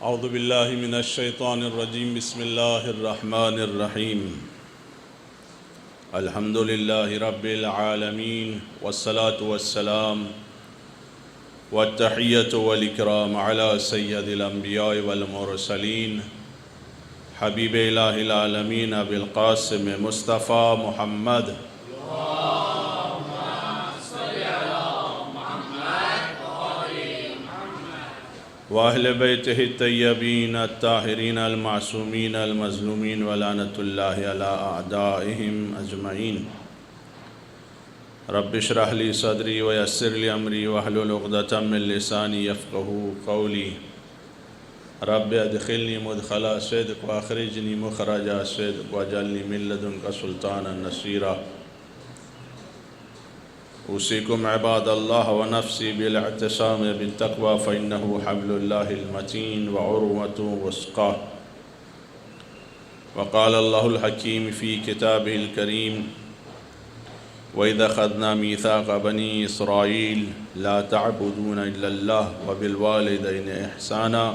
اعوذ باللہ من الشیطان الرجیم بسم اللہ الرحمن الرحیم الحمد للہ رب العالمین والصلاة والسلام والتحیۃ والاکرام علی سید الانبیاء والمرسلین حبیب الہ العالمین ابی القاسم مصطفیٰ محمد وأهل بيته الطيبين الطاهرين المعصومين المظلومين ولعنة الله على أعدائهم أجمعين رب اشرح لي صدري ويسر لي أمري واحلل عقدة من لساني يفقهوا قولي رب ادخلني مدخل صدق وأخرجني مخرج صدق واجعلني من لدنك سلطانا نصيرا اوصيكم عباد الله ونفسي بالاعتصام بالتقوى فإنه حبل الله المتين وعروة وثقى وقال الله الحكيم في كتابه الكريم وإذا أخذنا ميثاق بني إسرائيل لا تعبدون إلا الله وبالوالدين إحسانا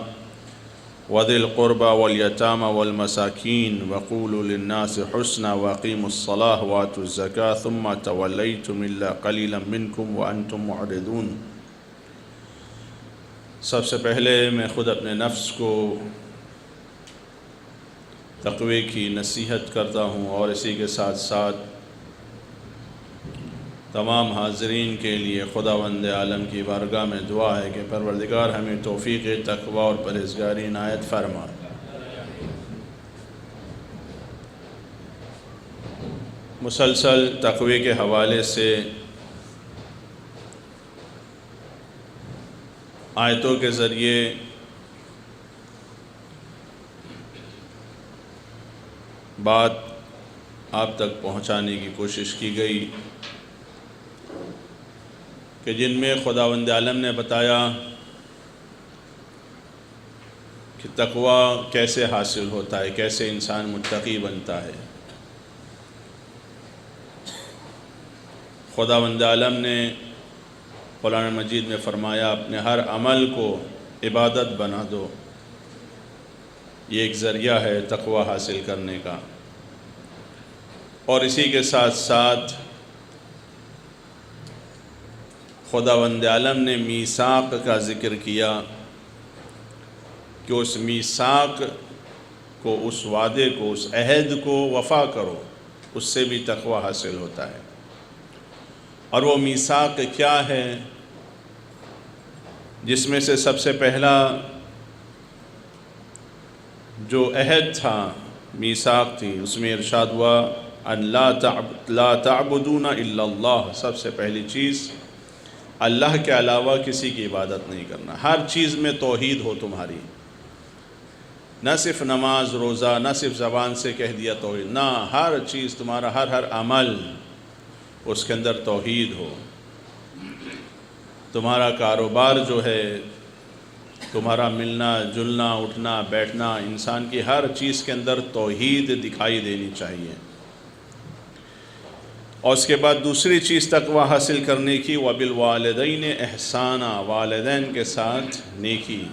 وذي القربى واليتامى والمساكين وقولوا للناس حسنا وأقيموا الصلاة وآتوا الزكاة ثم توليتم إلا قليلا منكم وأنتم معرضون۔ سب سے پہلے میں خود اپنے نفس کو تقوی کی نصیحت کرتا ہوں اور اسی کے ساتھ ساتھ تمام حاضرین کے لیے خداوند عالم کی بارگاہ میں دعا ہے کہ پروردگار ہمیں توفیق تقوی اور پرہیزگاری عنایت فرما۔ مسلسل تقوی کے حوالے سے آیتوں کے ذریعے بات آپ تک پہنچانے کی کوشش کی گئی کہ جن میں خداوند عالم نے بتایا کہ تقوی کیسے حاصل ہوتا ہے، کیسے انسان متقی بنتا ہے۔ خداوند عالم نے قرآن مجید میں فرمایا اپنے ہر عمل کو عبادت بنا دو، یہ ایک ذریعہ ہے تقوی حاصل کرنے کا۔ اور اسی کے ساتھ ساتھ خداوند عالم نے میثاق کا ذکر کیا کہ اس میثاق کو، اس وعدے کو، اس عہد کو وفا کرو، اس سے بھی تقوی حاصل ہوتا ہے۔ اور وہ میثاق کیا ہے؟ جس میں سے سب سے پہلا جو عہد تھا، میثاق تھی، اس میں ارشاد ہوا ان لا تعبدون الا اللہ۔ سب سے پہلی چیز اللہ کے علاوہ کسی کی عبادت نہیں کرنا۔ ہر چیز میں توحید ہو تمہاری، نہ صرف نماز روزہ، نہ صرف زبان سے کہہ دیا توحید، نہ، ہر چیز تمہارا، ہر عمل اس کے اندر توحید ہو۔ تمہارا کاروبار جو ہے، تمہارا ملنا جلنا اٹھنا بیٹھنا، انسان کی ہر چیز کے اندر توحید دکھائی دینی چاہیے۔ اور اس کے بعد دوسری چیز تقوی حاصل کرنے کی وبالوالدین احسانا، والدین کے ساتھ نیکی،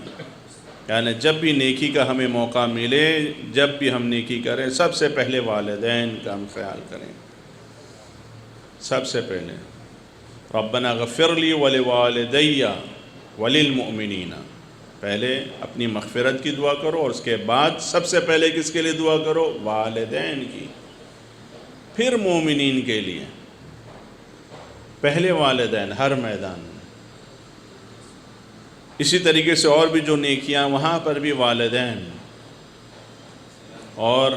یعنی جب بھی نیکی کا ہمیں موقع ملے، جب بھی ہم نیکی کریں، سب سے پہلے والدین کا ہم خیال کریں۔ سب سے پہلے ربنا اغفر لی ولوالدی وللمؤمنین، پہلے اپنی مغفرت کی دعا کرو اور اس کے بعد سب سے پہلے کس کے لیے دعا کرو؟ والدین کی، پھر مومنین کے لیے، پہلے والدین ہر میدان میں۔ اسی طریقے سے اور بھی جو نیکیاں، وہاں پر بھی والدین، اور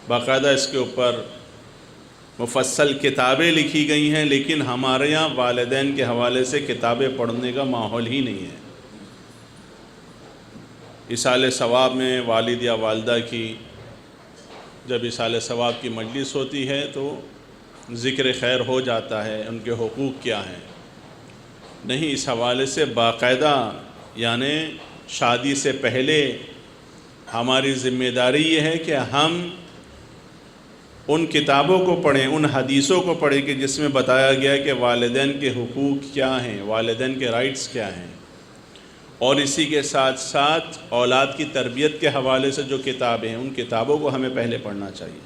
باقاعدہ اس کے اوپر مفصل کتابیں لکھی گئی ہیں، لیکن ہمارے یہاں والدین کے حوالے سے کتابیں پڑھنے کا ماحول ہی نہیں ہے۔ ایصال ثواب میں والد یا والدہ کی جب ایصال ثواب کی مجلس ہوتی ہے تو ذکر خیر ہو جاتا ہے، ان کے حقوق کیا ہیں۔ نہیں، اس حوالے سے باقاعدہ، یعنی شادی سے پہلے ہماری ذمہ داری یہ ہے کہ ہم ان کتابوں کو پڑھیں، ان حدیثوں کو پڑھیں کہ جس میں بتایا گیا ہے کہ والدین کے حقوق کیا ہیں، والدین کے رائٹس کیا ہیں، اور اسی کے ساتھ ساتھ اولاد کی تربیت کے حوالے سے جو کتابیں ہیں ان کتابوں کو ہمیں پہلے پڑھنا چاہیے.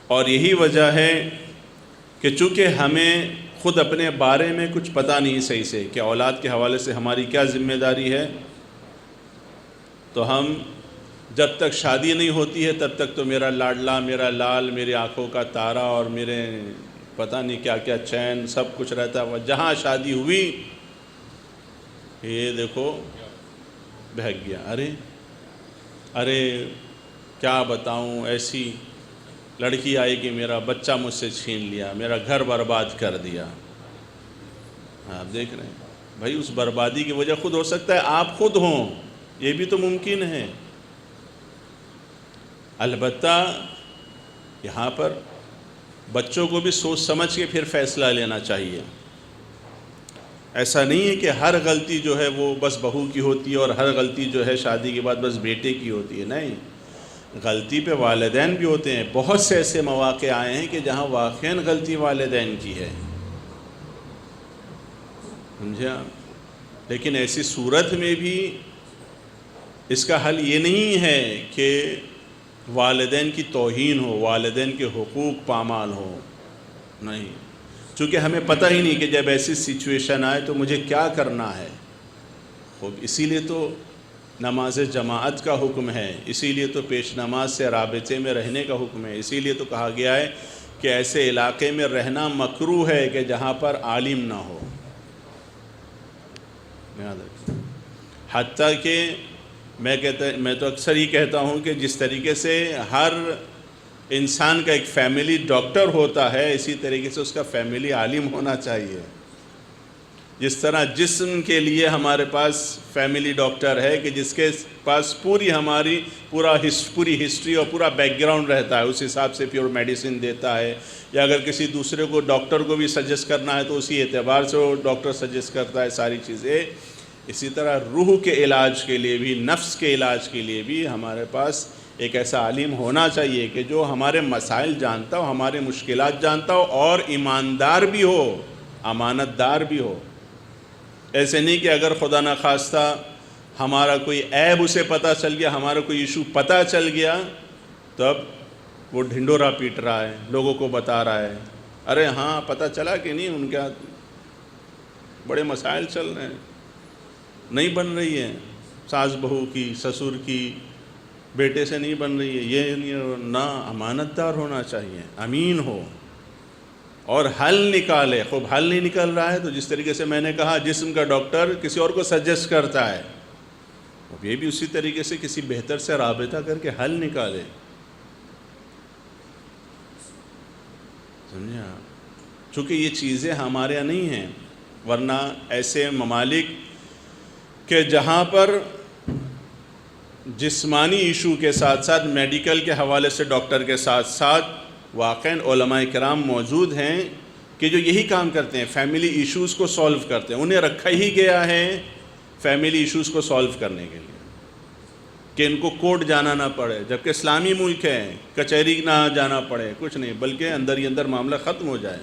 اور یہی وجہ ہے کہ چونکہ ہمیں خود اپنے بارے میں کچھ پتہ نہیں صحیح سے کہ اولاد کے حوالے سے ہماری کیا ذمہ داری ہے، تو ہم جب تک شادی نہیں ہوتی ہے تب تک تو میرا لاڈلا، میرا لال، میری آنکھوں کا تارا اور میرے پتہ نہیں کیا کیا چین سب کچھ رہتا ہے. جہاں شادی ہوئی یہ دیکھو بہک گیا. ارے کیا بتاؤں، ایسی لڑکی آئی کہ میرا بچہ مجھ سے چھین لیا، میرا گھر برباد کر دیا. آپ دیکھ رہے ہیں بھائی، اس بربادی کی وجہ خود ہو سکتا ہے آپ خود ہوں، یہ بھی تو ممکن ہے. البتہ یہاں پر بچوں کو بھی سوچ سمجھ کے پھر فیصلہ لینا چاہیے. ایسا نہیں ہے کہ ہر غلطی جو ہے وہ بس بہو کی ہوتی ہے اور ہر غلطی جو ہے شادی کے بعد بس بیٹے کی ہوتی ہے. نہیں، غلطی پہ والدین بھی ہوتے ہیں. بہت سے ایسے مواقع آئے ہیں کہ جہاں واقعاً غلطی والدین کی ہے، سمجھے آپ. لیکن ایسی صورت میں بھی اس کا حل یہ نہیں ہے کہ والدین کی توہین ہو، والدین کے حقوق پامال ہو. نہیں، چونکہ ہمیں پتہ ہی نہیں کہ جب ایسی سچویشن آئے تو مجھے کیا کرنا ہے. خوب اسی لیے تو نماز جماعت کا حکم ہے، اسی لیے تو پیش نماز سے رابطے میں رہنے کا حکم ہے. اسی لیے تو کہا گیا ہے کہ ایسے علاقے میں رہنا مکروہ ہے کہ جہاں پر عالم نہ ہو. حتیٰ کہ میں تو اکثر ہی کہتا ہوں کہ جس طریقے سے ہر انسان کا ایک فیملی ڈاکٹر ہوتا ہے، اسی طریقے سے اس کا فیملی عالم ہونا چاہیے. جس طرح جسم کے لیے ہمارے پاس فیملی ڈاکٹر ہے کہ جس کے پاس پوری ہسٹری اور پورا بیک گراؤنڈ رہتا ہے، اس حساب سے پیور میڈیسن دیتا ہے. یا اگر کسی دوسرے کو ڈاکٹر کو بھی سجیسٹ کرنا ہے تو اسی اعتبار سے وہ ڈاکٹر سجیسٹ کرتا ہے ساری چیزیں. اسی طرح روح کے علاج کے لیے بھی، نفس کے علاج کے لیے بھی ہمارے پاس ایک ایسا عالم ہونا چاہیے کہ جو ہمارے مسائل جانتا ہو، ہمارے مشکلات جانتا ہو اور ایماندار بھی ہو، امانت دار بھی ہو. ایسے نہیں کہ اگر خدا نخواستہ ہمارا کوئی عیب اسے پتہ چل گیا، ہمارا کوئی ایشو پتہ چل گیا، تب وہ ڈھنڈورا پیٹ رہا ہے، لوگوں کو بتا رہا ہے ارے ہاں پتہ چلا کہ نہیں ان کے بڑے مسائل چل رہے ہیں، نہیں بن رہی ہے ساس بہو کی، سسر کی، بیٹے سے نہیں بن رہی ہے. یہ نہ، امانت دار ہونا چاہیے، امین ہو اور حل نکالے. خوب حل نہیں نکل رہا ہے تو جس طریقے سے میں نے کہا جسم کا ڈاکٹر کسی اور کو سجیسٹ کرتا ہے، اب یہ بھی اسی طریقے سے کسی بہتر سے رابطہ کر کے حل نکالے. سمجھے آپ؟ چونکہ یہ چیزیں ہمارے یہاں نہیں ہیں، ورنہ ایسے ممالک کہ جہاں پر جسمانی ایشو کے ساتھ ساتھ میڈیکل کے حوالے سے ڈاکٹر کے ساتھ ساتھ واقعاً علماء کرام موجود ہیں کہ جو یہی کام کرتے ہیں، فیملی ایشوز کو سولو کرتے ہیں. انہیں رکھا ہی گیا ہے فیملی ایشوز کو سولو کرنے کے لیے کہ ان کو کورٹ جانا نہ پڑے، جبکہ اسلامی ملک ہے، کچہری نہ جانا پڑے، کچھ نہیں، بلکہ اندر ہی اندر معاملہ ختم ہو جائے.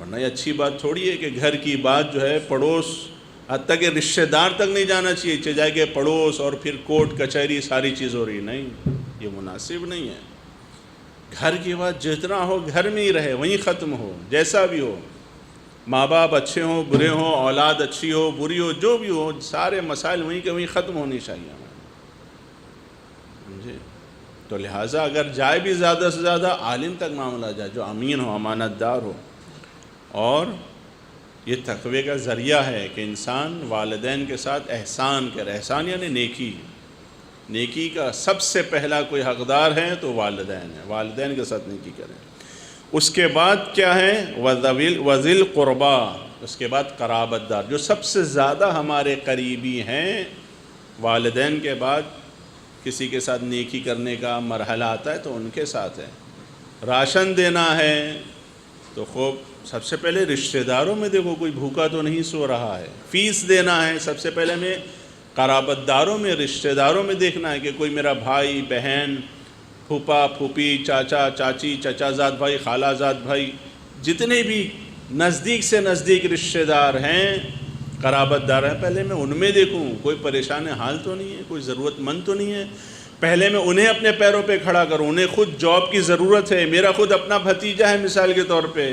ورنہ یہ اچھی بات تھوڑی ہے کہ گھر کی بات جو ہے پڑوس، حتیٰ کہ رشتہ دار تک نہیں جانا چاہیے، چلے جائے کہ پڑوس اور پھر کورٹ کچہری ساری چیز ہو رہی. نہیں، یہ مناسب نہیں ہے. گھر کی بات جتنا ہو گھر میں ہی رہے، وہیں ختم ہو، جیسا بھی ہو. ماں باپ اچھے ہوں برے ہوں، اولاد اچھی ہو بری ہو، جو بھی ہو، سارے مسائل وہیں کے وہیں ختم ہونی چاہیے ہمیں. سمجھے؟ تو لہٰذا اگر جائے بھی زیادہ سے زیادہ عالم تک معاملہ جائے جو امین ہو، امانت دار ہو. اور یہ تقوی کا ذریعہ ہے کہ انسان والدین کے ساتھ احسان کرے. احسان یعنی نیکی. نیکی کا سب سے پہلا کوئی حقدار ہے تو والدین ہے، والدین کے ساتھ نیکی کریں. اس کے بعد کیا ہے؟ وذی القربا. اس کے بعد قرابت دار، جو سب سے زیادہ ہمارے قریبی ہیں. والدین کے بعد کسی کے ساتھ نیکی کرنے کا مرحلہ آتا ہے تو ان کے ساتھ ہے. راشن دینا ہے تو خوب سب سے پہلے رشتہ داروں میں دیکھو کوئی بھوکا تو نہیں سو رہا ہے. فیس دینا ہے سب سے پہلے میں قرابت داروں میں، رشتہ داروں میں دیکھنا ہے کہ کوئی میرا بھائی بہن، پھوپھا پھوپھی، چاچا چاچی، چچا زاد بھائی، خالہ زاد بھائی، جتنے بھی نزدیک سے نزدیک رشتہ دار ہیں قرابت دار ہے، پہلے میں ان میں دیکھوں کوئی پریشان حال تو نہیں ہے، کوئی ضرورت مند تو نہیں ہے، پہلے میں انہیں اپنے پیروں پہ کھڑا کروں، انہیں خود جاب کی ضرورت ہے، میرا خود اپنا بھتیجا ہے مثال کے طور پہ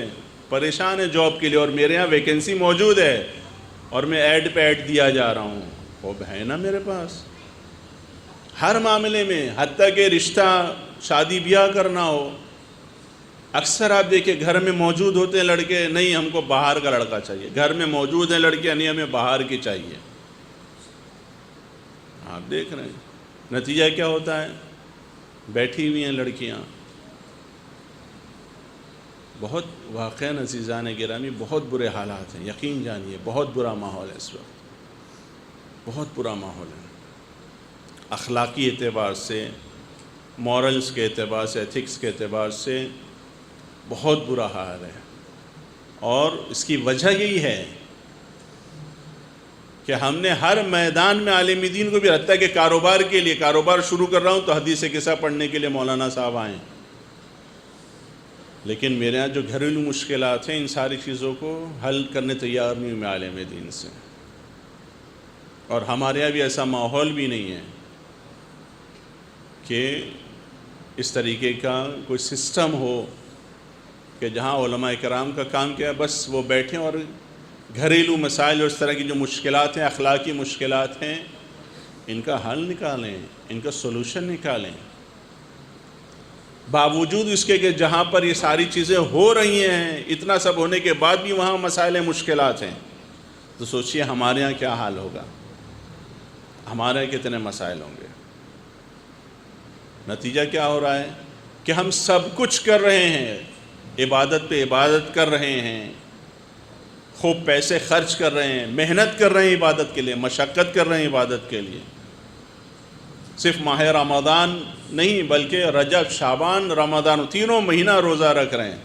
پریشان ہے جاب کے لیے، اور میرے ہاں ویکنسی موجود ہے اور میں ایڈ پہ ایڈ دیا جا رہا ہوں، وہ ہے نا میرے پاس ہر معاملے میں، حتیٰ کہ رشتہ شادی بیاہ کرنا ہو، اکثر آپ دیکھیں گھر میں موجود ہوتے ہیں لڑکے، نہیں ہم کو باہر کا لڑکا چاہیے، گھر میں موجود ہیں لڑکیاں، نہیں ہمیں باہر کی چاہیے۔ آپ دیکھ رہے ہیں نتیجہ کیا ہوتا ہے، بیٹھی ہوئی ہیں لڑکیاں، بہت واقعاً عزیزان گرامی بہت برے حالات ہیں، یقین جانیے بہت برا ماحول ہے اس وقت، بہت برا ماحول ہے، اخلاقی اعتبار سے، مورلز کے اعتبار سے، ایتھکس کے اعتبار سے بہت برا حال ہے، اور اس کی وجہ یہی ہے کہ ہم نے ہر میدان میں عالم دین کو بھی، حتیٰ کہ کاروبار کے لیے، کاروبار شروع کر رہا ہوں تو حدیث قصہ پڑھنے کے لیے مولانا صاحب آئیں، لیکن میرے ہاں جو گھریلو مشکلات ہیں ان ساری چیزوں کو حل کرنے تیار نہیں ہوں میں عالم دین سے، اور ہمارے یہاں بھی ایسا ماحول بھی نہیں ہے کہ اس طریقے کا کوئی سسٹم ہو کہ جہاں علماء کرام کا کام کیا ہے بس وہ بیٹھیں اور گھریلو مسائل اور اس طرح کی جو مشکلات ہیں، اخلاقی مشکلات ہیں، ان کا حل نکالیں، ان کا سولوشن نکالیں، باوجود اس کے کہ جہاں پر یہ ساری چیزیں ہو رہی ہیں، اتنا سب ہونے کے بعد بھی وہاں مسائل مشکلات ہیں، تو سوچئے ہمارے ہاں کیا حال ہوگا، ہمارے یہاں کتنے مسائل ہوں گے۔ نتیجہ کیا ہو رہا ہے کہ ہم سب کچھ کر رہے ہیں، عبادت پہ عبادت کر رہے ہیں، خوب پیسے خرچ کر رہے ہیں، محنت کر رہے ہیں عبادت کے لیے، مشقت کر رہے ہیں عبادت کے لیے، صرف ماہ رمضان نہیں بلکہ رجب، شعبان، رمضان تینوں مہینہ روزہ رکھ رہے ہیں،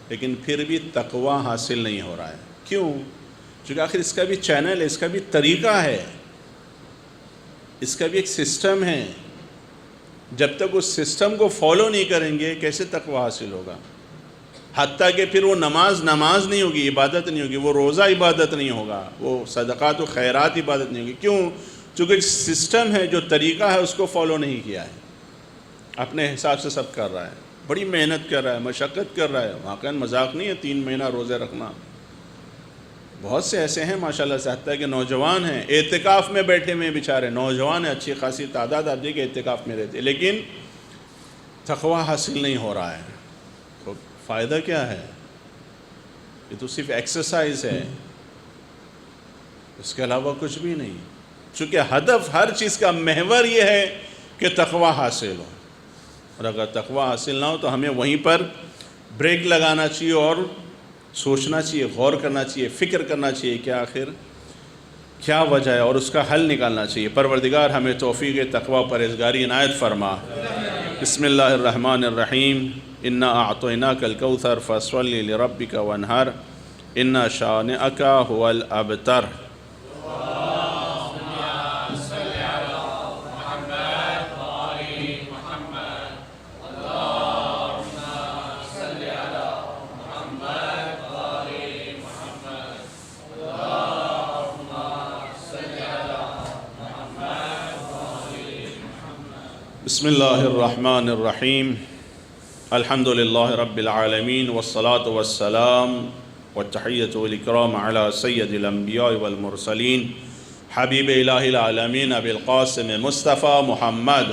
لیکن پھر بھی تقویٰ حاصل نہیں ہو رہا ہے۔ کیوں؟ چونکہ آخر اس کا بھی چینل ہے، اس کا بھی طریقہ ہے، اس کا بھی ایک سسٹم ہے، جب تک اس سسٹم کو فالو نہیں کریں گے کیسے تقویٰ حاصل ہوگا؟ حتیٰ کہ پھر وہ نماز نہیں ہوگی، عبادت نہیں ہوگی، وہ روزہ عبادت نہیں ہوگا، وہ صدقات و خیرات عبادت نہیں ہوگی۔ کیوں؟ چونکہ سسٹم ہے، جو طریقہ ہے اس کو فالو نہیں کیا ہے، اپنے حساب سے سب کر رہا ہے، بڑی محنت کر رہا ہے، مشقت کر رہا ہے، واقعاً مذاق نہیں ہے 3 مہینہ روزے رکھنا۔ بہت سے ایسے ہیں ماشاءاللہ سے، حتیٰ کہ نوجوان ہیں اعتکاف میں بیٹھے ہوئے بیچارے، نوجوان ہیں، اچھی خاصی تعداد آپ دیکھیں اعتکاف میں رہتے، لیکن تقویٰ حاصل نہیں ہو رہا ہے۔ تو فائدہ کیا ہے؟ یہ تو صرف ایکسرسائز ہے، اس کے علاوہ کچھ بھی نہیں، چونکہ ہدف ہر چیز کا محور یہ ہے کہ تقویٰ حاصل ہو، اور اگر تقویٰ حاصل نہ ہو تو ہمیں وہیں پر بریک لگانا چاہیے اور سوچنا چاہیے، غور کرنا چاہیے، فکر کرنا چاہیے کہ آخر کیا وجہ ہے اور اس کا حل نکالنا چاہیے۔ پروردگار ہمیں توفیق تقویٰ پرہیزگاری عنایت فرما۔ بسم اللہ الرحمن الرحیم، انا اعطیناک الکوثر فصل لربک وانحر ان شانئک هو الابتر۔ بسم اللہ الرحمن الرحیم، الحمد للہ رب العالمین والصلاة والسلام والتحیۃ والاکرام علی سید الانبیاء والمرسلین حبیب الہ العالمین ابی القاسم مصطفیٰ محمد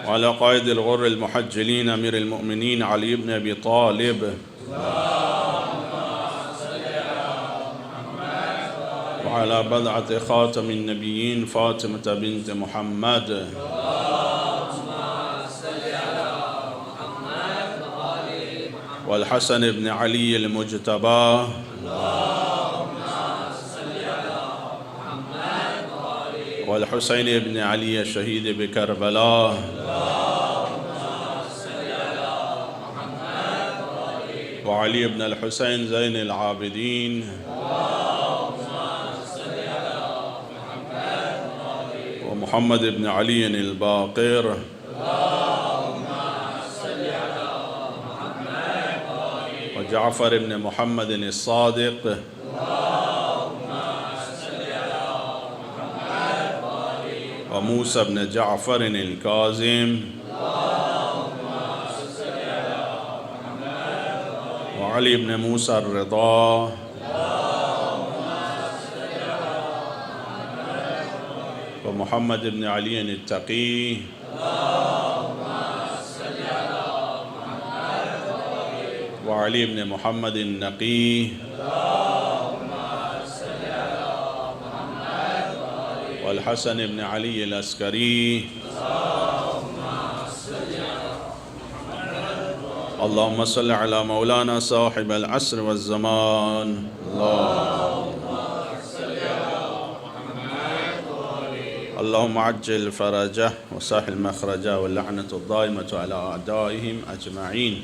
وعلی قائد الغر المحجلین امیر المؤمنین علی بن ابی طالب وعلى بضعة خاتم النبيين فاطمة بنت محمد والحسن بن علي المجتبى والحسين بن علي الشهيد بكربلاء وعلي بن الحسين زين العابدين محمد بن علی الباقر جعفر بن محمد الصادق وموسى بن جعفر الكاظم وعلي بن موسى الرضا ومحمد بن علي التقي وعلي بن محمد النقي والحسن بن علي العسكري اللهم صل على مولانا صاحب العصر والزمان اللهم عجل فرجه وسهل مخرجه واللعنة الدائمة على أعدائهم أجمعين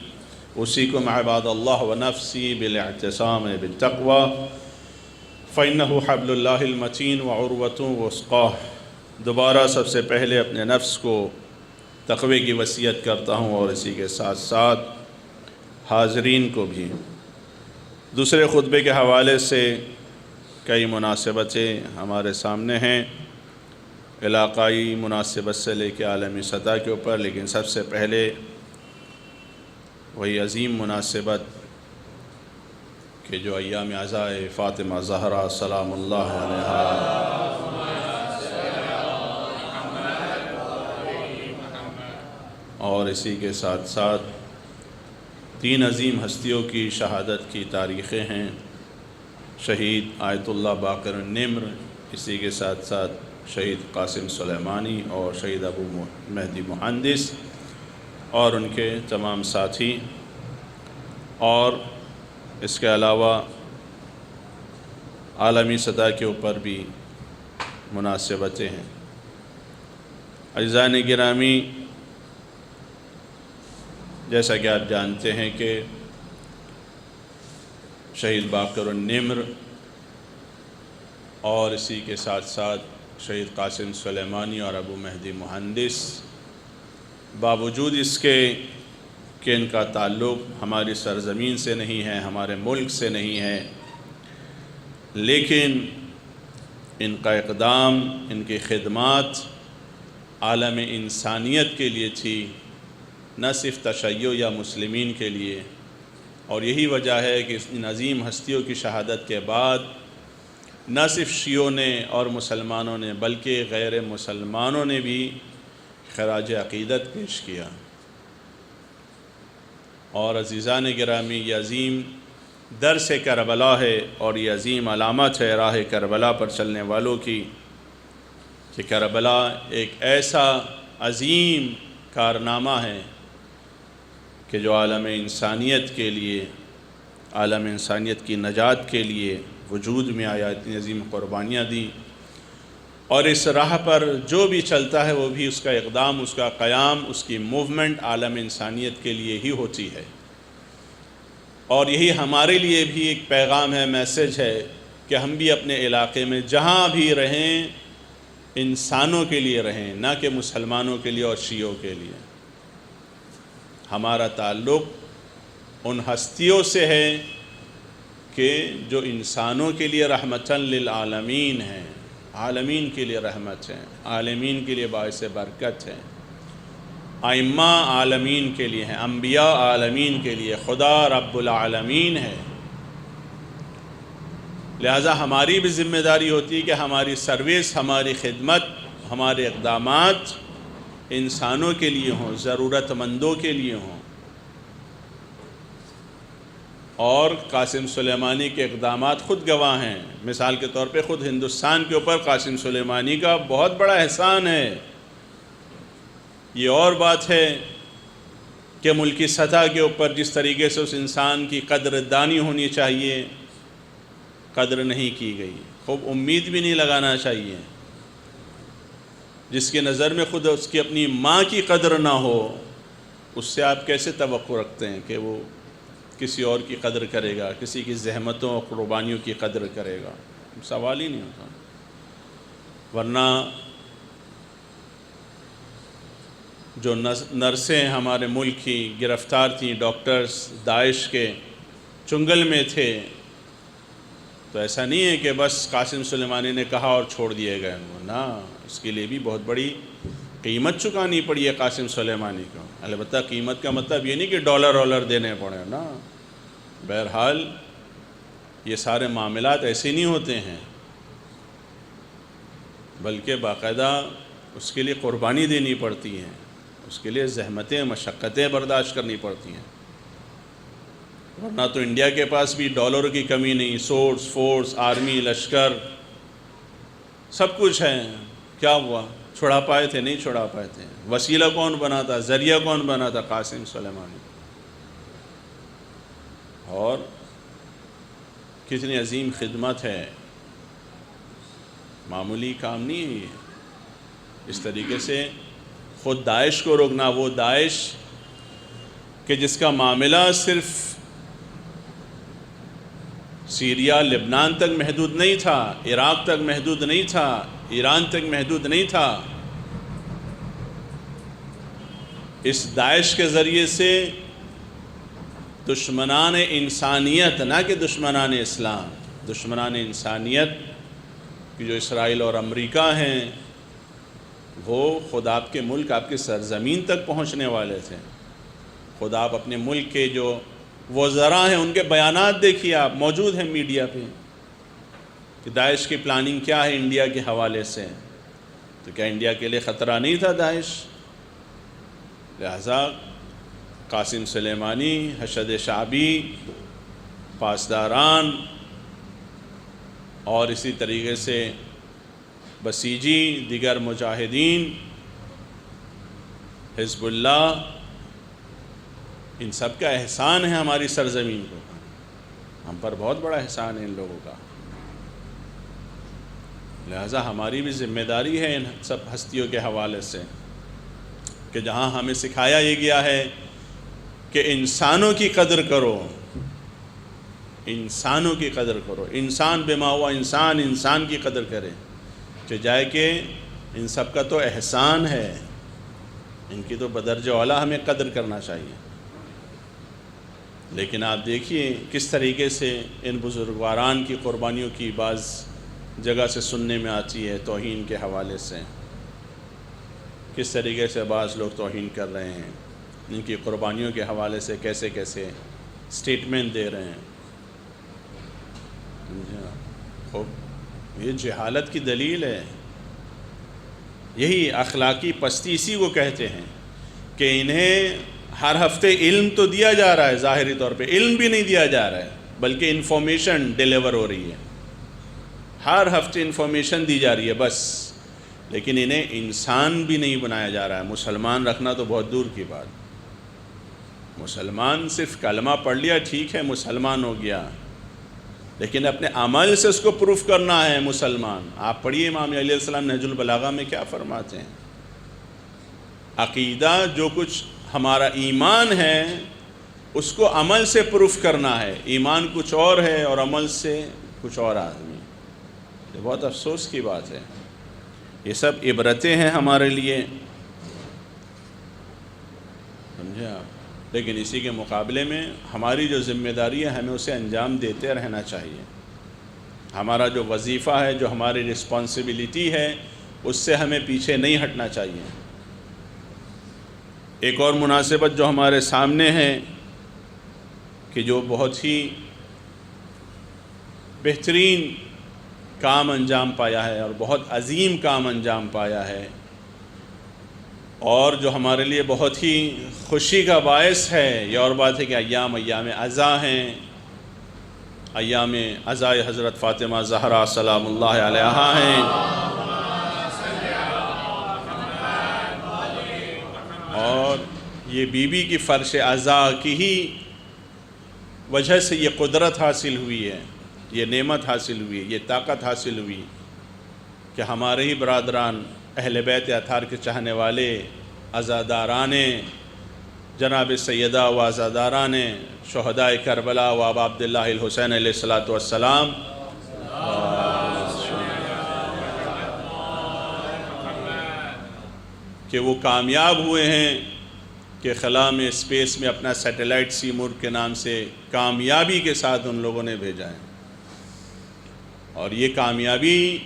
أوصيكم عباد الله ونفسي بالاعتصام بالتقوى فإنه حبل الله المتين وعروة وثقاه۔ دوبارہ سب سے پہلے اپنے نفس کو تقوی کی وصیت کرتا ہوں اور اسی کے ساتھ ساتھ حاضرین کو بھی۔ دوسرے خطبے کے حوالے سے کئی مناسبتیں ہمارے سامنے ہیں، علاقائی مناسبت سے لے کے عالمی سطح کے اوپر، لیکن سب سے پہلے وہی عظیم مناسبت کہ جو ایام عزائے فاطمہ زہرا سلام اللہ علیہا اور اسی کے ساتھ ساتھ تین عظیم ہستیوں کی شہادت کی تاریخیں ہیں، شہید آیت اللہ باقر النمر، اسی کے ساتھ ساتھ شہید قاسم سلیمانی اور شہید ابو مہدی مہندس اور ان کے تمام ساتھی، اور اس کے علاوہ عالمی سطح کے اوپر بھی مناسبتیں ہیں۔ عزیزان گرامی، جیسا کہ آپ جانتے ہیں کہ شہید باقر النمر اور اسی کے ساتھ ساتھ شہید قاسم سلیمانی اور ابو مہدی مہندس، باوجود اس کے کہ ان کا تعلق ہماری سرزمین سے نہیں ہے، ہمارے ملک سے نہیں ہے، لیکن ان کا اقدام، ان کی خدمات عالم انسانیت کے لیے تھی، نہ صرف تشیع یا مسلمین کے لیے، اور یہی وجہ ہے کہ ان عظیم ہستیوں کی شہادت کے بعد نہ صرف شیعوں نے اور مسلمانوں نے بلکہ غیر مسلمانوں نے بھی خراج عقیدت پیش کیا۔ اور عزیزان گرامی، یہ عظیم درس کربلا ہے اور یہ عظیم علامت ہے راہ کربلا پر چلنے والوں کی کہ کربلا ایک ایسا عظیم کارنامہ ہے کہ جو عالم انسانیت کے لیے، عالم انسانیت کی نجات کے لیے وجود میں آیا، اتنی عظیم قربانیاں دیں، اور اس راہ پر جو بھی چلتا ہے وہ بھی اس کا اقدام، اس کا قیام، اس کی موومنٹ عالم انسانیت کے لیے ہی ہوتی ہے۔ اور یہی ہمارے لیے بھی ایک پیغام ہے، میسج ہے کہ ہم بھی اپنے علاقے میں جہاں بھی رہیں انسانوں کے لیے رہیں، نہ کہ مسلمانوں کے لیے اور شیعوں کے لیے۔ ہمارا تعلق ان ہستیوں سے ہے کہ جو انسانوں کے لیے رحمتاً للعالمین ہیں، عالمین کے لیے رحمت ہیں، عالمین کے لیے باعث برکت ہیں، ائمہ عالمین کے لیے ہیں، انبیاء عالمین کے لیے، خدا رب العالمین ہے۔ لہذا ہماری بھی ذمہ داری ہوتی ہے کہ ہماری سروس، ہماری خدمت، ہمارے اقدامات انسانوں کے لیے ہوں، ضرورت مندوں کے لیے ہوں۔ اور قاسم سلیمانی کے اقدامات خود گواہ ہیں، مثال کے طور پہ خود ہندوستان کے اوپر قاسم سلیمانی کا بہت بڑا احسان ہے۔ یہ اور بات ہے کہ ملکی سطح کے اوپر جس طریقے سے اس انسان کی قدر دانی ہونی چاہیے، قدر نہیں کی گئی، خوب امید بھی نہیں لگانا چاہیے۔ جس کی نظر میں خود اس کی اپنی ماں کی قدر نہ ہو، اس سے آپ کیسے توقع رکھتے ہیں کہ وہ کسی اور کی قدر کرے گا، کسی کی زحمتوں اور قربانیوں کی قدر کرے گا؟ سوال ہی نہیں ہوتا۔ ورنہ جو نرسیں ہمارے ملک کی گرفتار تھیں، ڈاکٹرز داعش کے چنگل میں تھے، تو ایسا نہیں ہے کہ بس قاسم سلیمانی نے کہا اور چھوڑ دیے گئے وہ، نہ، اس کے لیے بھی بہت بڑی قیمت چکانی پڑی ہے قاسم سلیمانی کو۔ البتہ قیمت کا مطلب یہ نہیں کہ ڈالر دینے پڑے نا، بہرحال یہ سارے معاملات ایسے نہیں ہوتے ہیں، بلکہ باقاعدہ اس کے لیے قربانی دینی پڑتی ہے، اس کے لیے زحمتیں مشقتیں برداشت کرنی پڑتی ہیں، ورنہ تو انڈیا کے پاس بھی ڈالر کی کمی نہیں، سورس فورس آرمی لشکر سب کچھ ہے، کیا ہوا؟ چھڑا پائے تھے؟ نہیں چھڑا پائے تھے۔ وسیلہ کون بنا تھا؟ ذریعہ کون بنا تھا؟ قاسم سلیمانی۔ اور کتنی عظیم خدمت ہے، معمولی کام نہیں ہے یہ۔ اس طریقے سے خود داعش کو روکنا، وہ داعش کہ جس کا معاملہ صرف سیریا لبنان تک محدود نہیں تھا، عراق تک محدود نہیں تھا، ایران تک محدود نہیں تھا، اس داعش کے ذریعے سے دشمنان انسانیت، نہ کہ دشمنان اسلام، دشمنان انسانیت کی جو اسرائیل اور امریکہ ہیں، وہ خود آپ کے ملک، آپ کی سرزمین تک پہنچنے والے تھے۔ خود آپ اپنے ملک کے جو وزراء ہیں ان کے بیانات دیکھیے، آپ موجود ہیں میڈیا پہ، کہ داعش کی پلاننگ کیا ہے انڈیا کے حوالے سے۔ تو کیا انڈیا کے لیے خطرہ نہیں تھا داعش؟ لہذا قاسم سلیمانی، حشد شعبی، پاسداران اور اسی طریقے سے بسیجی، دیگر مجاہدین، حزب اللہ، ان سب کا احسان ہے ہماری سرزمین کو، ہم پر بہت بڑا احسان ہے ان لوگوں کا۔ لہذا ہماری بھی ذمہ داری ہے ان سب ہستیوں کے حوالے سے، کہ جہاں ہمیں سکھایا یہ گیا ہے کہ انسانوں کی قدر کرو، انسانوں کی قدر کرو، انسان بما ہوا انسان، انسان کی قدر کرے، کہ جائے کہ ان سب کا تو احسان ہے، ان کی تو بدرجہ اعلیٰ ہمیں قدر کرنا چاہیے۔ لیکن آپ دیکھیے کس طریقے سے ان بزرگواران کی قربانیوں کی بعض جگہ سے سننے میں آتی ہے، توہین کے حوالے سے کس طریقے سے بعض لوگ توہین کر رہے ہیں، ان کی قربانیوں کے حوالے سے کیسے کیسے سٹیٹمنٹ دے رہے ہیں۔ خوب یہ جہالت کی دلیل ہے، یہی اخلاقی پستی اسی کو کہتے ہیں، کہ انہیں ہر ہفتے علم تو دیا جا رہا ہے، ظاہری طور پہ علم بھی نہیں دیا جا رہا ہے، بلکہ انفارمیشن ڈیلیور ہو رہی ہے، ہر ہفتے انفارمیشن دی جا رہی ہے بس، لیکن انہیں انسان بھی نہیں بنایا جا رہا ہے۔ مسلمان رکھنا تو بہت دور کی بات، مسلمان صرف کلمہ پڑھ لیا ٹھیک ہے، مسلمان ہو گیا، لیکن اپنے عمل سے اس کو پروف کرنا ہے مسلمان۔ آپ پڑھیے امام علیہ السلام نہج البلاغہ میں کیا فرماتے ہیں، عقیدہ جو کچھ ہمارا ایمان ہے اس کو عمل سے پروف کرنا ہے، ایمان کچھ اور ہے اور عمل سے کچھ اور آدمی۔ یہ بہت افسوس کی بات ہے، یہ سب عبرتیں ہیں ہمارے لیے، سمجھے آپ؟ لیکن اسی کے مقابلے میں ہماری جو ذمہ داری ہے ہمیں اسے انجام دیتے رہنا چاہیے۔ ہمارا جو وظیفہ ہے، جو ہماری رسپانسبلٹی ہے، اس سے ہمیں پیچھے نہیں ہٹنا چاہیے۔ ایک اور مناسبت جو ہمارے سامنے ہے، کہ جو بہت ہی بہترین کام انجام پایا ہے اور بہت عظیم کام انجام پایا ہے، اور جو ہمارے لیے بہت ہی خوشی کا باعث ہے، یہ اور بات ہے کہ ایام عزا ہیں، ایام عزائے حضرت فاطمہ زہرا سلام اللہ علیہا ہیں، اور یہ بی بی کی فرش عزا کی ہی وجہ سے یہ قدرت حاصل ہوئی ہے، یہ نعمت حاصل ہوئی، یہ طاقت حاصل ہوئی، کہ ہمارے ہی برادران اہل بیت اطہار کے چاہنے والے عزاداران جناب سیدہ و عزاداران شہداء کربلا و ابا عبداللہ الحسین علیہ السلام کہ وہ کامیاب ہوئے ہیں کہ خلا میں اسپیس میں اپنا سیٹلائٹ سیمور کے نام سے کامیابی کے ساتھ ان لوگوں نے بھیجا ہے. اور یہ کامیابی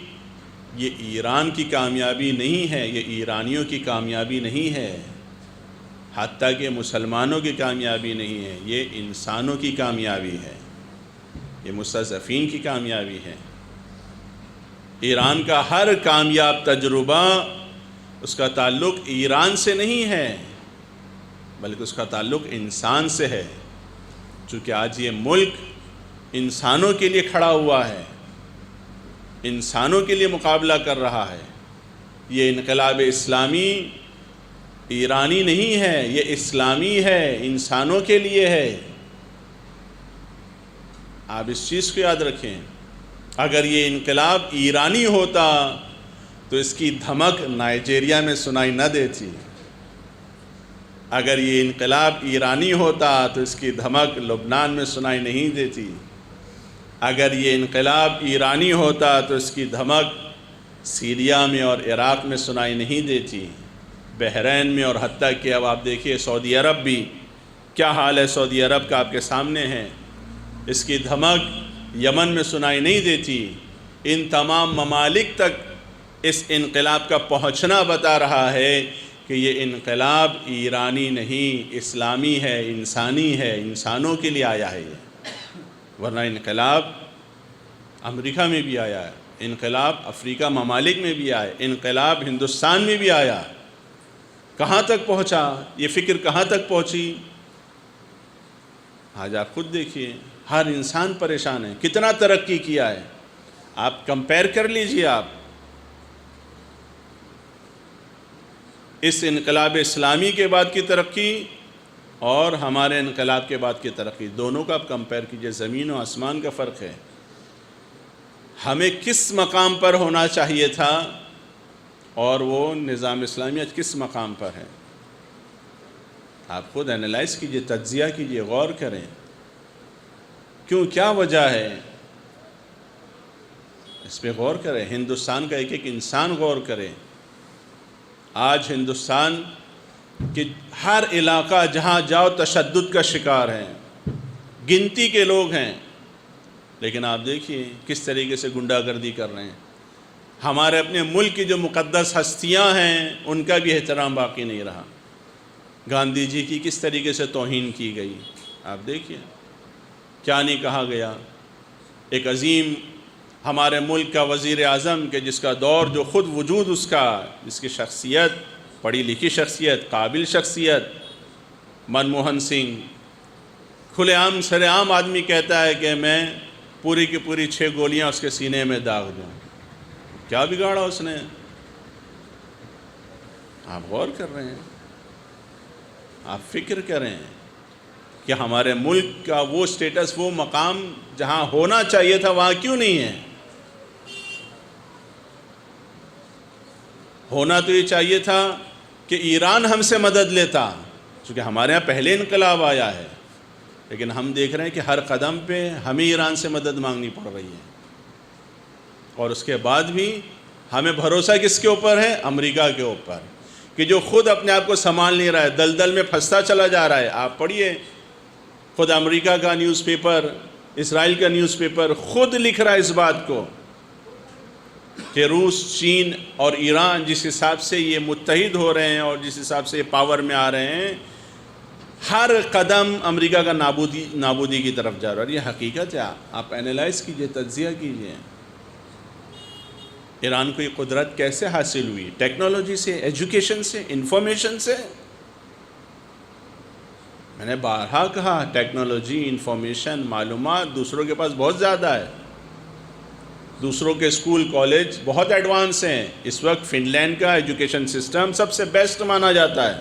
یہ ایران کی کامیابی نہیں ہے، یہ ایرانیوں کی کامیابی نہیں ہے، حتیٰ کہ مسلمانوں کی کامیابی نہیں ہے، یہ انسانوں کی کامیابی ہے، یہ مستضعفین کی کامیابی ہے. ایران کا ہر کامیاب تجربہ اس کا تعلق ایران سے نہیں ہے، بلکہ اس کا تعلق انسان سے ہے. چونکہ آج یہ ملک انسانوں کے لیے کھڑا ہوا ہے، انسانوں کے لیے مقابلہ کر رہا ہے. یہ انقلاب اسلامی ایرانی نہیں ہے، یہ اسلامی ہے، انسانوں کے لیے ہے. آپ اس چیز کو یاد رکھیں. اگر یہ انقلاب ایرانی ہوتا تو اس کی دھمک نائجیریا میں سنائی نہ دیتی. اگر یہ انقلاب ایرانی ہوتا تو اس کی دھمک لبنان میں سنائی نہیں دیتی. اگر یہ انقلاب ایرانی ہوتا تو اس کی دھمک سیریا میں اور عراق میں سنائی نہیں دیتی، بحرین میں، اور حتیٰ کہ اب آپ دیکھیے سعودی عرب بھی کیا حال ہے. سعودی عرب کا آپ کے سامنے ہے، اس کی دھمک یمن میں سنائی نہیں دیتی. ان تمام ممالک تک اس انقلاب کا پہنچنا بتا رہا ہے کہ یہ انقلاب ایرانی نہیں، اسلامی ہے، انسانی ہے، انسانوں کے لیے آیا ہے. یہ ورنہ انقلاب امریکہ میں بھی آیا ہے، انقلاب افریقہ ممالک میں بھی آیا، انقلاب ہندوستان میں بھی آیا. کہاں تک پہنچا یہ فکر، کہاں تک پہنچی؟ آج آپ خود دیکھیے، ہر انسان پریشان ہے. کتنا ترقی کیا ہے، آپ کمپیئر کر لیجئے. آپ اس انقلاب اسلامی کے بعد کی ترقی اور ہمارے انقلاب کے بعد کی ترقی، دونوں کا آپ کمپیئر کیجئے. زمین و آسمان کا فرق ہے. ہمیں کس مقام پر ہونا چاہیے تھا اور وہ نظام اسلامی آج کس مقام پر ہے؟ آپ خود انالائز کیجئے، تجزیہ کیجئے، غور کریں. کیوں، کیا وجہ ہے؟ اس پہ غور کریں. ہندوستان کا ایک ایک انسان غور کرے. آج ہندوستان کے ہر علاقہ جہاں جاؤ تشدد کا شکار ہے، گنتی کے لوگ ہیں. لیکن آپ دیکھیے کس طریقے سے گنڈا گردی کر رہے ہیں. ہمارے اپنے ملک کی جو مقدس ہستیاں ہیں ان کا بھی احترام باقی نہیں رہا. گاندھی جی کی کس طریقے سے توہین کی گئی، آپ دیکھیے کیا نہیں کہا گیا. ایک عظیم ہمارے ملک کا وزیر اعظم کہ جس کا دور جو خود وجود اس کا، جس کی شخصیت پڑھی لکھی شخصیت، قابل شخصیت، منموہن سنگھ، کھلے عام سر عام آدمی کہتا ہے کہ میں پوری کی پوری 6 گولیاں اس کے سینے میں داغ دوں. کیا بگاڑا اس نے؟ آپ غور کر رہے ہیں، آپ فکر کریں کہ ہمارے ملک کا وہ سٹیٹس، وہ مقام جہاں ہونا چاہیے تھا وہاں کیوں نہیں ہے؟ ہونا تو یہ چاہیے تھا کہ ایران ہم سے مدد لیتا، چونکہ ہمارے یہاں پہلے انقلاب آیا ہے. لیکن ہم دیکھ رہے ہیں کہ ہر قدم پہ ہمیں ایران سے مدد مانگنی پڑ رہی ہے. اور اس کے بعد بھی ہمیں بھروسہ کس کے اوپر ہے؟ امریکہ کے اوپر، کہ جو خود اپنے آپ کو سنبھال نہیں رہا ہے، دلدل میں پھنستا چلا جا رہا ہے. آپ پڑھیے، خود امریکہ کا نیوز پیپر، اسرائیل کا نیوز پیپر خود لکھ رہا ہے اس بات کو کہ روس، چین اور ایران جس حساب سے یہ متحد ہو رہے ہیں اور جس حساب سے یہ پاور میں آ رہے ہیں، ہر قدم امریکہ کا نابودی کی طرف جا رہا ہے. اور یہ حقیقت ہے. آپ انالائز کیجئے، تجزیہ کیجئے. ایران کو یہ قدرت کیسے حاصل ہوئی؟ ٹیکنالوجی سے، ایجوکیشن سے، انفارمیشن سے. میں نے بارہا کہا، ٹیکنالوجی، انفارمیشن، معلومات دوسروں کے پاس بہت زیادہ ہے. دوسروں کے اسکول، کالج بہت ایڈوانس ہیں. اس وقت فن لینڈ کا ایجوکیشن سسٹم سب سے بیسٹ مانا جاتا ہے.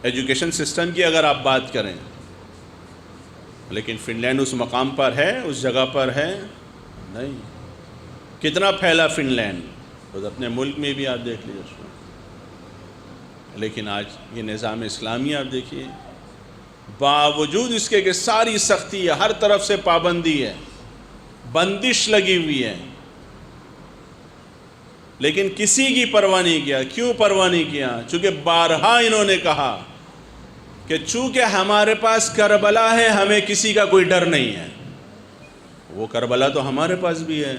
ایجوکیشن سسٹم کی اگر آپ بات کریں، لیکن فن لینڈ اس مقام پر ہے، اس جگہ پر ہے نہیں. کتنا پھیلا فن لینڈ، خود اپنے ملک میں بھی آپ دیکھ لیجیے اس کو. لیکن آج یہ نظام اسلامی آپ دیکھیے، باوجود اس کے کہ ساری سختی ہے، ہر طرف سے پابندی ہے، بندش لگی ہوئی ہے، لیکن کسی کی پرواہ نہیں کیا. کیوں پرواہ نہیں کیا؟ چونکہ بارہا انہوں نے کہا کہ چونکہ ہمارے پاس کربلا ہے ہمیں کسی کا کوئی ڈر نہیں ہے. وہ کربلا تو ہمارے پاس بھی ہے،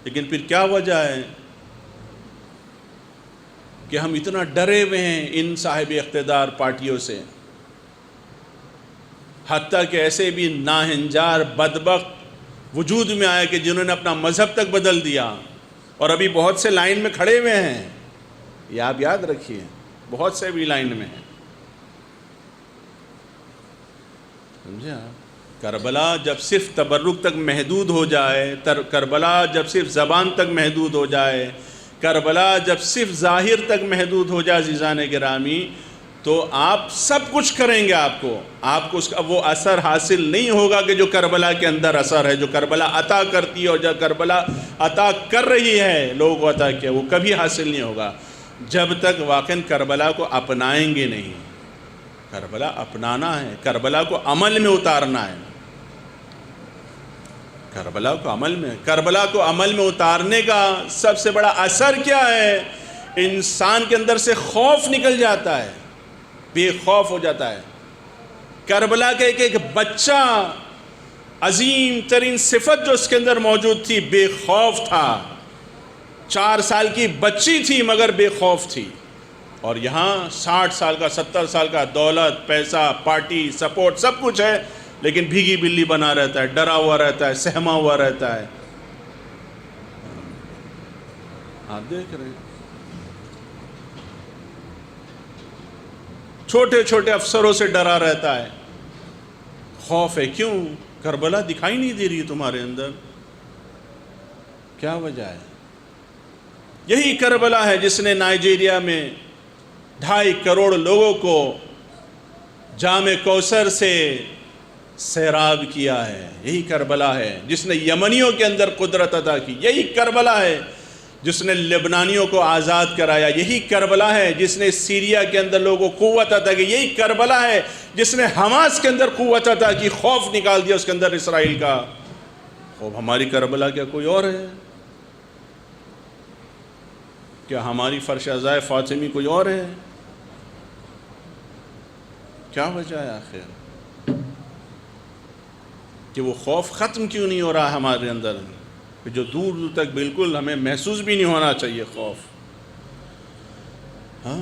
لیکن پھر کیا وجہ ہے کہ ہم اتنا ڈرے ہوئے ہیں ان صاحب اقتدار پارٹیوں سے؟ حتیٰ کہ ایسے بھی ناہنجار بدبخت وجود میں آئے کہ جنہوں نے اپنا مذہب تک بدل دیا اور ابھی بہت سے لائن میں کھڑے ہوئے ہیں. یہ آپ یاد رکھیے، بہت سے بھی لائن میں ہیں. سمجھے آپ؟ کربلا جب صرف تبرک تک محدود ہو جائے، کربلا جب صرف زبان تک محدود ہو جائے، کربلا جب صرف ظاہر تک محدود ہو جائے عزیزان گرامی، تو آپ سب کچھ کریں گے، آپ کو اس کا وہ اثر حاصل نہیں ہوگا کہ جو کربلا کے اندر اثر ہے، جو کربلا عطا کرتی ہے اور جو کربلا عطا کر رہی ہے لوگوں کو عطا کیا، وہ کبھی حاصل نہیں ہوگا جب تک واقعاً کربلا کو اپنائیں گے نہیں. کربلا اپنانا ہے، کربلا کو عمل میں اتارنا ہے. کربلا کو عمل میں اتارنے کا سب سے بڑا اثر کیا ہے؟ انسان کے اندر سے خوف نکل جاتا ہے، بے خوف ہو جاتا ہے. کربلا کا ایک بچہ، عظیم ترین صفت جو اس کے اندر موجود تھی، بے خوف تھا. 4 سال کی بچی تھی مگر بے خوف تھی. اور یہاں 60 سال کا 70 سال کا، دولت، پیسہ، پارٹی، سپورٹ، سب کچھ ہے، لیکن بھیگی بلی بنا رہتا ہے، ڈرا ہوا رہتا ہے، سہما ہوا رہتا ہے. آپ دیکھ رہے ہیں چھوٹے چھوٹے افسروں سے ڈرا رہتا ہے. خوف ہے. کیوں؟ کربلا دکھائی نہیں دے رہی تمہارے اندر؟ کیا وجہ ہے؟ یہی کربلا ہے جس نے نائجیریا میں 2.5 کروڑ لوگوں کو جام کوثر سے سیراب کیا ہے. یہی کربلا ہے جس نے یمنیوں کے اندر قدرت عطا کی. یہی کربلا ہے جس نے لبنانیوں کو آزاد کرایا. یہی کربلا ہے جس نے سیریا کے اندر لوگوں کو قوت عطا کی. یہی کربلا ہے جس نے حماس کے اندر قوت عطا کی، خوف نکال دیا اس کے اندر اسرائیل کا. خوف ہماری کربلا کیا کوئی اور ہے؟ کیا ہماری فرش ازائے فاطمی کوئی اور ہے؟ کیا وجہ ہے آخر کہ وہ خوف ختم کیوں نہیں ہو رہا ہمارے اندر، جو دور دور تک بالکل ہمیں محسوس بھی نہیں ہونا چاہیے خوف؟ ہاں،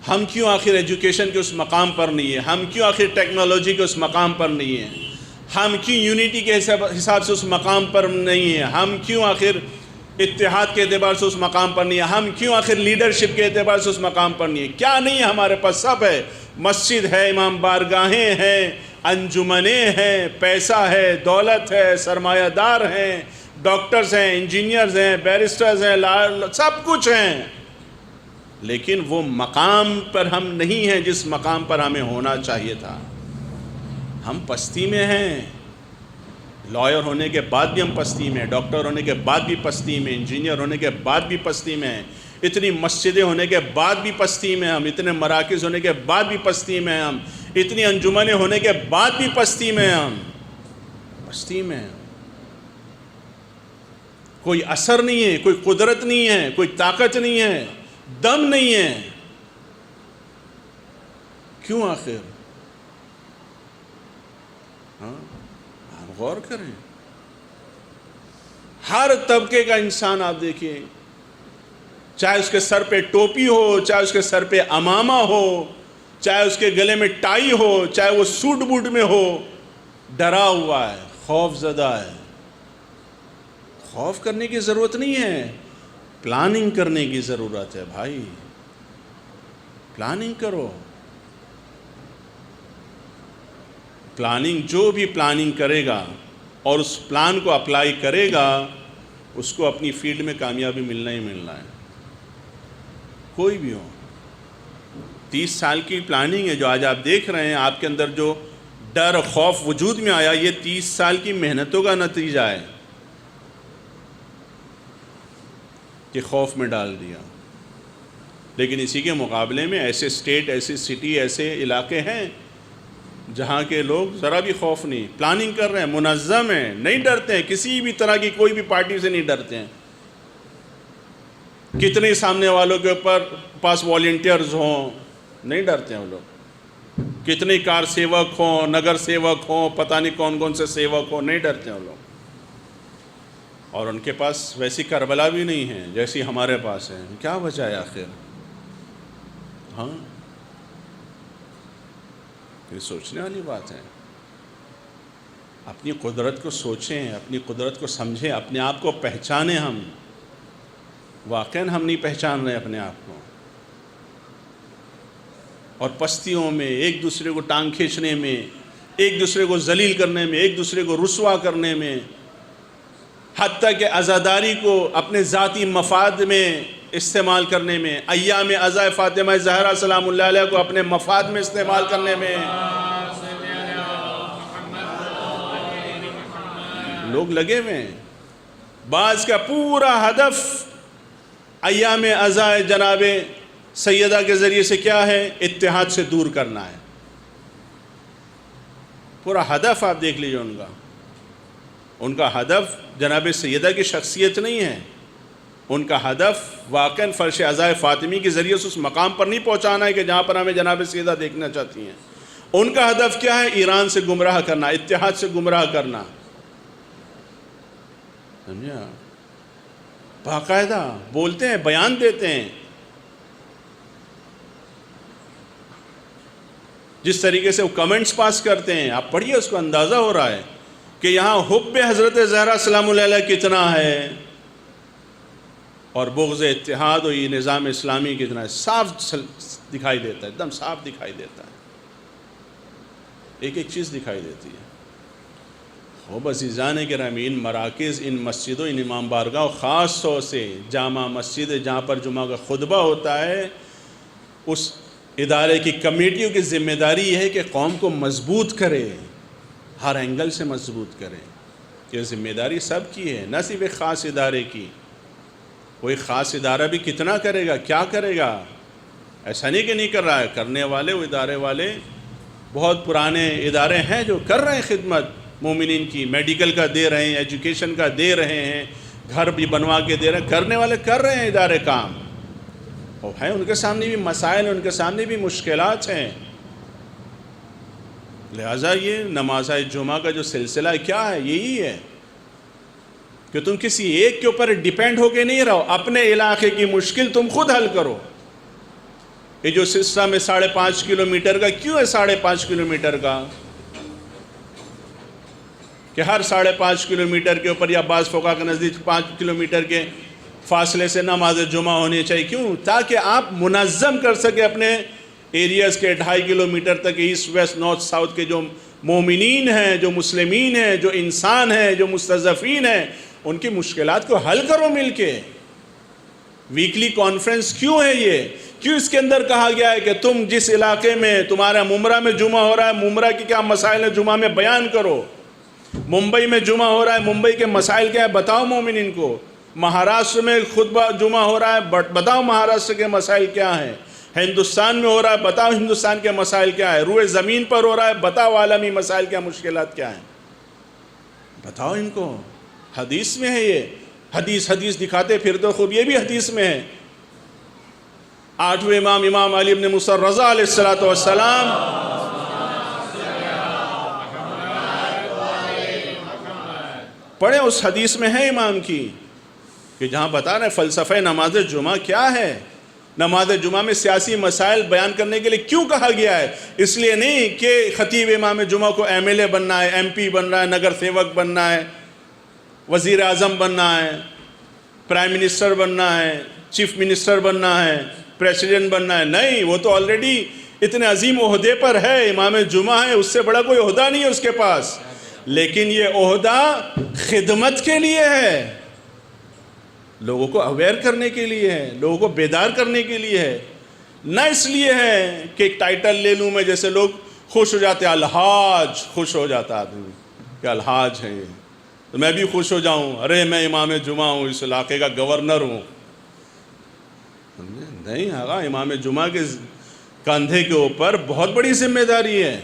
ہم کیوں آخر ایجوکیشن کے اس مقام پر نہیں ہیں؟ ہم کیوں آخر ٹیکنالوجی کے اس مقام پر نہیں ہیں؟ ہم کیوں یونٹی کے حساب سے اس مقام پر نہیں ہیں؟ ہم کیوں آخر اتحاد کے اعتبار سے اس مقام پر نہیں ہے؟ ہم کیوں آخر لیڈرشپ کے اعتبار سے اس مقام پر نہیں ہے؟ کیا نہیں ہے ہمارے پاس؟ سب ہے. مسجد ہے، امام بارگاہیں ہیں، انجمنیں ہیں، پیسہ ہے، دولت ہے، سرمایہ دار ہیں، ڈاکٹرز ہیں، انجینئرز ہیں، بیرسٹرز ہیں، سب کچھ ہیں. لیکن وہ مقام پر ہم نہیں ہیں جس مقام پر ہمیں ہونا چاہیے تھا. ہم پستی میں ہیں. لائر ہونے کے بعد بھی ہم پستی میں ہیں، ڈاکٹر ہونے کے بعد بھی پستی میں، انجینئر ہونے کے بعد بھی پستی میں ہیں، اتنی مسجدیں ہونے کے بعد بھی پستی میں ہم، اتنے مراکز ہونے کے بعد بھی پستی میں ہم، اتنی انجمنیں ہونے کے بعد بھی پستی میں ہم. پستی میں ہیں. کوئی اثر نہیں ہے، کوئی قدرت نہیں ہے، کوئی طاقت نہیں ہے، دم نہیں ہے. کیوں آخر؟ ہاں، آپ غور کریں. ہر طبقے کا انسان آپ دیکھیے، چاہے اس کے سر پہ ٹوپی ہو، چاہے اس کے سر پہ عمامہ ہو، چاہے اس کے گلے میں ٹائی ہو، چاہے وہ سوٹ بوٹ میں ہو، ڈرا ہوا ہے، خوف زدہ ہے. خوف کرنے کی ضرورت نہیں ہے، پلاننگ کرنے کی ضرورت ہے بھائی. پلاننگ کرو. پلاننگ، جو بھی پلاننگ کرے گا اور اس پلان کو اپلائی کرے گا، اس کو اپنی فیلڈ میں کامیابی ملنا ہی ملنا ہے، کوئی بھی ہو. 30 سال کی پلاننگ ہے جو آج آپ دیکھ رہے ہیں. آپ کے اندر جو ڈر، خوف وجود میں آیا، یہ 30 سال کی محنتوں کا نتیجہ ہے کہ خوف میں ڈال دیا. لیکن اسی کے مقابلے میں ایسے اسٹیٹ، ایسی سٹی، ایسے علاقے ہیں جہاں کے لوگ ذرا بھی خوف نہیں، پلاننگ کر رہے ہیں، منظم ہیں، نہیں ڈرتے ہیں، کسی بھی طرح کی کوئی بھی پارٹی سے نہیں ڈرتے ہیں. کتنے سامنے والوں کے اوپر پاس والنٹیئرز ہوں، نہیں ڈرتے ہیں وہ لوگ، کتنے کار سیوک ہوں، نگر سیوک ہوں، پتہ نہیں کون کون سے سیوک ہوں، نہیں ڈرتے ہیں وہ لوگ. اور ان کے پاس ویسی کربلا بھی نہیں ہے جیسی ہمارے پاس ہے. کیا وجہ ہے آخر؟ ہاں، یہ سوچنے والی بات ہے. اپنی قدرت کو سوچیں، اپنی قدرت کو سمجھیں، اپنے آپ کو پہچانیں. ہم واقعاً ہم نہیں پہچان رہے اپنے آپ کو، اور پستیوں میں، ایک دوسرے کو ٹانگ کھینچنے میں، ایک دوسرے کو ذلیل کرنے میں، ایک دوسرے کو رسوا کرنے میں، حتیٰ کہ عزاداری کو اپنے ذاتی مفاد میں استعمال کرنے میں، ایام عزا فاطمہ زہرا سلام اللہ علیہ کو اپنے مفاد میں استعمال کرنے میں لوگ لگے ہوئے ہیں. بعض کا پورا ہدف ایام عزا جناب سیدہ کے ذریعے سے کیا ہے؟ اتحاد سے دور کرنا ہے. پورا ہدف آپ دیکھ لیجئے ان کا ہدف جناب سیدہ کی شخصیت نہیں ہے. ان کا ہدف واقعاً فرش عزا فاطمی کے ذریعے سے اس مقام پر نہیں پہنچانا ہے کہ جہاں پر ہمیں جناب سیدہ دیکھنا چاہتی ہیں. ان کا ہدف کیا ہے؟ ایران سے گمراہ کرنا، اتحاد سے گمراہ کرنا. سمجھا؟ باقاعدہ بولتے ہیں، بیان دیتے ہیں. جس طریقے سے وہ کمنٹس پاس کرتے ہیں، آپ پڑھیے، اس کو اندازہ ہو رہا ہے کہ یہاں حب حضرت زہرا سلام اللہ علیہ کتنا ہے اور بغض اتحاد و یہ نظام اسلامی کتنا ہے. صاف دکھائی دیتا ہے، ایک دم صاف دکھائی دیتا ہے، ایک ایک چیز دکھائی دیتی ہے. خوب عزیزان گرامی، ان مراکز، ان مسجدوں، ان امام بارگاہ، خاص طور سے جامع مسجد جہاں پر جمعہ کا خطبہ ہوتا ہے، اس ادارے کی کمیٹیوں کی ذمہ داری یہ ہے کہ قوم کو مضبوط کرے، ہر اینگل سے مضبوط کرے. یہ ذمہ داری سب کی ہے، نہ صرف ایک خاص ادارے کی. کوئی خاص ادارہ بھی کتنا کرے گا، کیا کرے گا؟ ایسا نہیں کہ نہیں کر رہا ہے. کرنے والے، وہ ادارے والے بہت پرانے ادارے ہیں جو کر رہے ہیں خدمت مومنین کی، میڈیکل کا دے رہے ہیں، ایجوکیشن کا دے رہے ہیں، گھر بھی بنوا کے دے رہے ہیں. کرنے والے کر رہے ہیں ادارے کام، اور ہیں ان کے سامنے بھی مسائل، ان کے سامنے بھی مشکلات ہیں. لہٰذا یہ نماز جمعہ کا جو سلسلہ کیا ہے؟ یہی ہے کہ تم کسی ایک کے اوپر ڈیپینڈ ہو کے نہیں رہو، اپنے علاقے کی مشکل تم خود حل کرو. یہ جو سسٹم ہے 5.5 کلومیٹر کا، کیوں ہے 5.5 کلومیٹر کا؟ کہ ہر 5.5 کلومیٹر کے اوپر یا بعض فقہا کے نزدیک 5 کلومیٹر کے فاصلے سے نماز جمعہ ہونی چاہیے. کیوں؟ تاکہ آپ منظم کر سکیں اپنے ایریاز کے 2.5 کلومیٹر تک، ایسٹ ویسٹ نارتھ ساؤتھ کے جو مومنین ہیں، جو مسلمین ہیں، جو انسان ہیں، جو مستضعفین ہیں، ان کی مشکلات کو حل کرو مل کے. ویکلی کانفرنس کیوں ہے یہ؟ کیوں اس کے اندر کہا گیا ہے کہ تم جس علاقے میں تمہارا ممبرا میں جمعہ ہو رہا ہے، ممبرا کی کیا مسائل ہیں جمعہ میں بیان کرو. ممبئی میں جمعہ ہو رہا ہے، ممبئی کے مسائل کیا ہے بتاؤ مومنین کو. مہاراشٹر میں خطبہ جمعہ ہو رہا ہے، بتاؤ مہاراشٹر کے مسائل کیا ہیں. ہندوستان میں ہو رہا ہے، بتاؤ ہندوستان کے مسائل کیا ہے. روئے زمین پر ہو رہا ہے، بتاؤ عالمی مسائل کیا، مشکلات کیا ہیں، بتاؤ ان کو. حدیث میں ہے یہ. حدیث دکھاتے پھر تو خوب، یہ بھی حدیث میں ہے. 8ویں امام علی بن موسیٰ رضا علیہ السلام پڑھیں، اس حدیث میں ہے امام کی کہ جہاں بتا رہے ہیں فلسفہ نماز جمعہ کیا ہے. نماز جمعہ میں سیاسی مسائل بیان کرنے کے لیے کیوں کہا گیا ہے؟ اس لیے نہیں کہ خطیب امام جمعہ کو MLA بننا ہے، MP بننا ہے، نگر سیوک بننا ہے، وزیر اعظم بننا ہے، پرائم منسٹر بننا ہے، چیف منسٹر بننا ہے، پریسیڈنٹ بننا ہے. نہیں، وہ تو آلریڈی اتنے عظیم عہدے پر ہے، امام جمعہ ہے، اس سے بڑا کوئی عہدہ نہیں ہے اس کے پاس. لیکن یہ عہدہ خدمت کے لیے ہے، لوگوں کو اویئر کرنے کے لیے ہے، لوگوں کو بیدار کرنے کے لیے ہے. نہ اس لیے ہے کہ ایک ٹائٹل لے لوں میں، جیسے لوگ خوش ہو جاتے ہیں، الحاج، خوش ہو جاتا آدمی کہ الحاج ہے یہ، تو میں بھی خوش ہو جاؤں، ارے میں امام جمعہ ہوں، اس علاقے کا گورنر ہوں. نہیں، آقا، امام جمعہ کے کندھے کے اوپر بہت بڑی ذمہ داری ہے.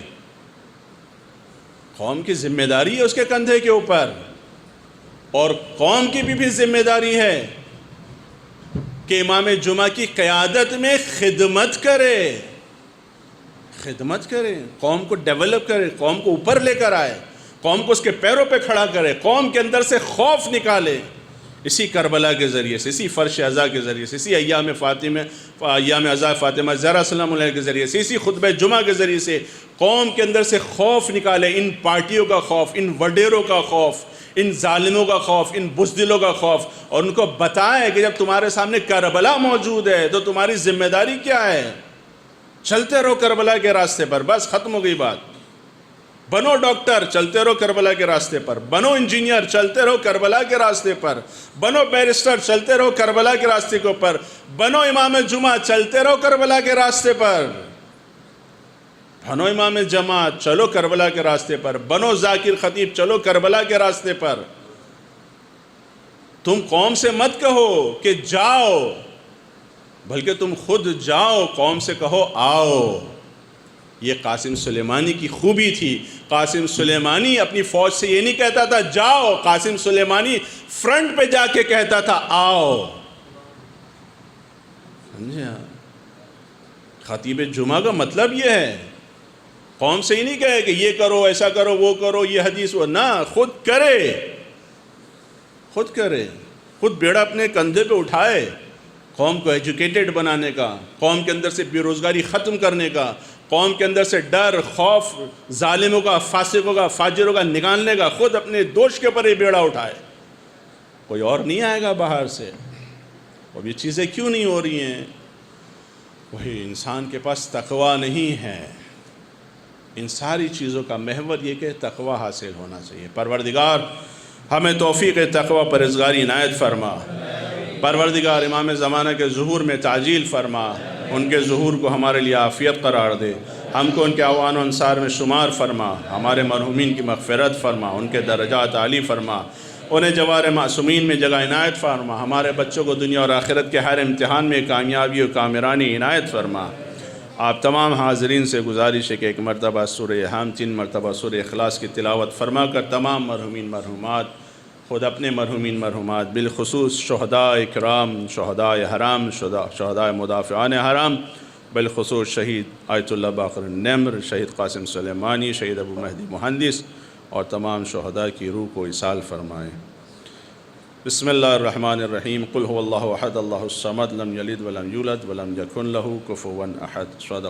قوم کی ذمہ داری ہے اس کے کندھے کے اوپر، اور قوم کی بھی ذمہ داری ہے کہ امام جمعہ کی قیادت میں خدمت کرے، خدمت کرے، قوم کو ڈیولپ کرے، قوم کو اوپر لے کر آئے، قوم کو اس کے پیروں پہ کھڑا کرے، قوم کے اندر سے خوف نکالے۔ اسی کربلا کے ذریعے سے، اسی فرش عزا کے ذریعے سے، اسی ایام عزا فاطمہ زہرا سلام علیہ کے ذریعے سے، اسی خطبہ جمعہ کے ذریعے سے قوم کے اندر سے خوف نکالے، ان پارٹیوں کا خوف، ان وڈیروں کا خوف، ان ظالموں کا خوف، ان بزدلوں کا خوف، اور ان کو بتائیں کہ جب تمہارے سامنے کربلا موجود ہے تو تمہاری ذمہ داری کیا ہے۔ چلتے رہو کربلا کے راستے پر، بس ختم ہو گئی بات۔ بنو ڈاکٹر، چلتے رہو کربلا کے راستے پر، بنو انجینئر، چلتے رہو کربلا کے راستے پر، بنو بیرسٹر، چلتے رہو کربلا کے راستے کے اوپر، بنو امام جمعہ، چلتے رہو کربلا کے راستے پر، بنو امام جماعت، چلو کربلا کے راستے پر، بنو ذاکر خطیب، چلو کربلا کے راستے پر۔ تم قوم سے مت کہو کہ جاؤ، بلکہ تم خود جاؤ، قوم سے کہو آؤ۔ یہ قاسم سلیمانی کی خوبی تھی۔ قاسم سلیمانی اپنی فوج سے یہ نہیں کہتا تھا جاؤ، قاسم سلیمانی فرنٹ پہ جا کے کہتا تھا آؤ۔ سمجھے آپ؟ خطیب جمعہ کا مطلب یہ ہے، قوم سے ہی نہیں کہے کہ یہ کرو، ایسا کرو، وہ کرو، یہ حدیث وہ، نہ، خود کرے، خود کرے، خود بیڑا اپنے کندھے پہ اٹھائے، قوم کو ایجوکیٹڈ بنانے کا، قوم کے اندر سے بے روزگاری ختم کرنے کا، قوم کے اندر سے ڈر، خوف، ظالموں کا، فاسقوں کا، فاجروں کا نکالنے کا، خود اپنے دوش کے اوپر یہ بیڑا اٹھائے۔ کوئی اور نہیں آئے گا باہر سے۔ اب یہ چیزیں کیوں نہیں ہو رہی ہیں؟ وہی انسان کے پاس تقوی نہیں ہے۔ ان ساری چیزوں کا محور یہ کہ تقوی حاصل ہونا چاہیے۔ پروردگار ہمیں توفیق تقوی پرہیزگاری عنایت فرما۔ پروردگار امام زمانہ کے ظہور میں تعجیل فرما، ان کے ظہور کو ہمارے لیے عافیت قرار دے، ہم کو ان کے اعوان و انصار میں شمار فرما، ہمارے مرحومین کی مغفرت فرما، ان کے درجات عالی فرما، انہیں جوار معصومین میں جگہ عنایت فرما، ہمارے بچوں کو دنیا اور آخرت کے ہر امتحان میں کامیابی و کامرانی عنایت فرما۔ آپ تمام حاضرین سے گزارش ہے کہ ایک مرتبہ سورہ حم، 3 مرتبہ سورہ اخلاص کی تلاوت فرما کر تمام مرحومین مرحومات، خود اپنے مرحومین مرحومات، بالخصوص شہداء اکرام، شہداء حرام، شہداء مدافعان حرام، بالخصوص شہید آیت اللہ باقر النمر، شہید قاسم سلیمانی، شہید ابو مہدی مہندس اور تمام شہداء کی روح کو ایصال فرمائیں۔ بسم اللہ الرحمن الرحیم، قل هو اللہ احد اللہ الصمد لم یلد ولم یولد ولم یکن لہ کفوا احد۔ صدق